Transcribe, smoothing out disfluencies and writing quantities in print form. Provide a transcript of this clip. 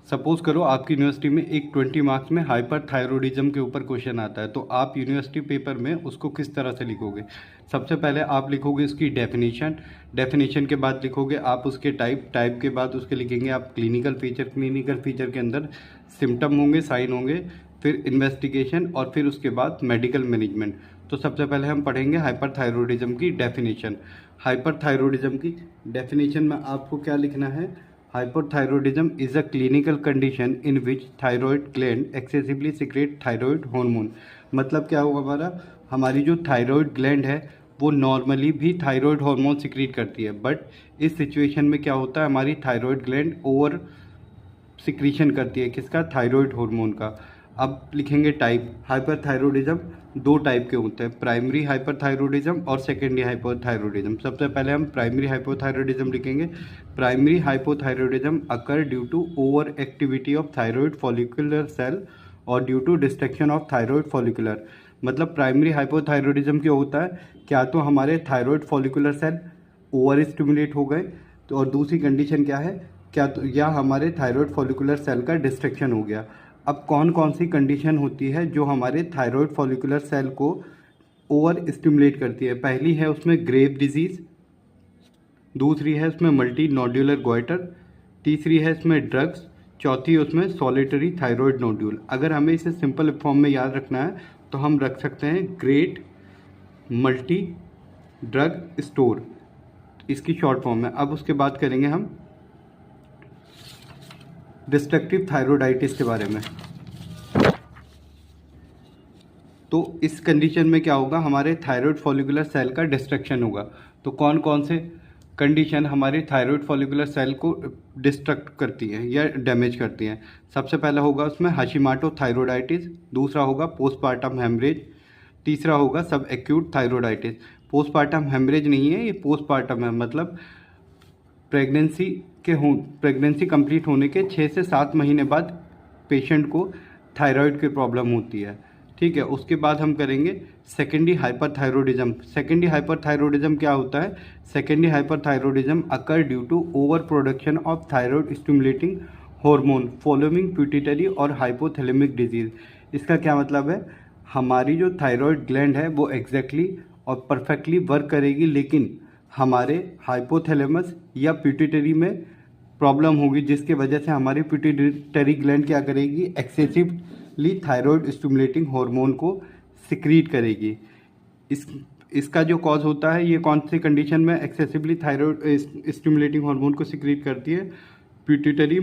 Suppose करो आपकी university में एक 20 मार्क्स में हाइपरथायरॉयडिज्म के ऊपर क्वेश्चन आता है, तो आप यूनिवर्सिटी पेपर में उसको किस तरह से लिखोगे। सबसे पहले आप लिखोगे उसकी डेफिनेशन के बाद लिखोगे आप उसके टाइप के बाद उसके लिखेंगे आप क्लिनिकल फीचर के अंदर सिम्टम होंगे, साइन होंगे, फिर इन्वेस्टिगेशन और फिर उसके बाद मेडिकल मैनेजमेंट। तो सबसे पहले हम पढ़ेंगे हाइपरथायरॉयडिज्म की डेफिनेशन। हाइपरथायरॉयडिज्म की डेफिनेशन में आपको क्या लिखना है। Hypothyroidism is a clinical condition in which thyroid gland excessively secrete thyroid hormone। मतलब क्या हुआ हमारी जो थायराइड ग्लैंड है वो नॉर्मली भी थायराइड हार्मोन सिक्रीट करती है, बट इस सिचुएशन में क्या होता है हमारी थायराइड ग्लैंड ओवर सिक्रीशन करती है किसका, थायराइड हार्मोन का। अब लिखेंगे टाइप। हाइपरथायरॉयडिज्म दो टाइप के होते हैं, प्राइमरी हाइपरथायरॉयडिज्म और सेकेंडरी हाइपोथायरॉयडिज्म। सबसे पहले हम प्राइमरी हाइपोथायरॉयडिज्म लिखेंगे। Primary hypothyroidism occur due to over activity of thyroid follicular cell और due to destruction of thyroid follicular. मतलब प्राइमरी हाइपोथायरॉयडिज्म क्या होता है, क्या तो हमारे thyroid follicular cell over stimulate हो गए, तो और दूसरी कंडीशन क्या है, क्या तो या हमारे थायराइड फॉलिकुलर सेल का डिस्ट्रक्शन हो गया। अब कौन कौन सी कंडीशन होती है जो हमारे थायराइड फॉलिकुलर सेल को ओवर स्टिमुलेट करती है। पहली है उसमें ग्रेव डिजीज़, दूसरी है उसमें मल्टी नोड्यूलर गोइटर, तीसरी है इसमें ड्रग्स, चौथी उसमें सॉलिटरी थायराइड नोड्यूल। अगर हमें इसे सिंपल फॉर्म में याद रखना है तो हम रख सकते हैं ग्रेट मल्टी ड्रग स्टोर, इसकी शॉर्ट फॉर्म है। अब उसके बाद करेंगे हम डिस्ट्रक्टिव थायरोइडाइटिस के बारे में। तो इस कंडीशन में क्या होगा, हमारे थायराइड फॉलिकुलर सेल का डिस्ट्रक्शन होगा। तो कौन कौन से कंडीशन हमारे थायराइड फॉलिकुलर सेल को डिस्ट्रक्ट करती हैं या डैमेज करती हैं। सबसे पहला होगा उसमें हाशिमाटो थायरोइडाइटिस, दूसरा होगा पोस्टपार्टम हेमरेज, तीसरा होगा सब एक्यूट थायरोइडाइटिस। पोस्टपार्टम हेमरेज नहीं है, ये पोस्टपार्टम है, मतलब प्रेगनेंसी कंप्लीट होने के 6 से 7 महीने बाद पेशेंट को थायराइड की प्रॉब्लम होती है। ठीक है, उसके बाद हम करेंगे सेकेंडरी हाइपरथायरॉयडिज्म। सेकेंडरी हाइपरथायरॉयडिज्म क्या होता है, secondary hyperthyroidism occur due to over production of thyroid stimulating hormone following pituitary और हाइपोथैलेमिक डिजीज। इसका क्या मतलब है, हमारी जो थायराइड ग्लैंड है वो एग्जैक्टली और परफेक्टली वर्क करेगी, लेकिन हमारे हाइपोथैलेमस या पिट्यूटरी में प्रॉब्लम होगी, जिसके वजह से हमारी पिट्यूटरी ग्लैंड क्या करेगी, एक्सेसिवली थायराइड स्टिमुलेटिंग हार्मोन को सिक्रीट करेगी। इसका जो कॉज होता है, ये कौन सी कंडीशन में एक्सेसिवली थायराइड स्टिमुलेटिंग हार्मोन को सिक्रीट करती है, पिट्यूटरी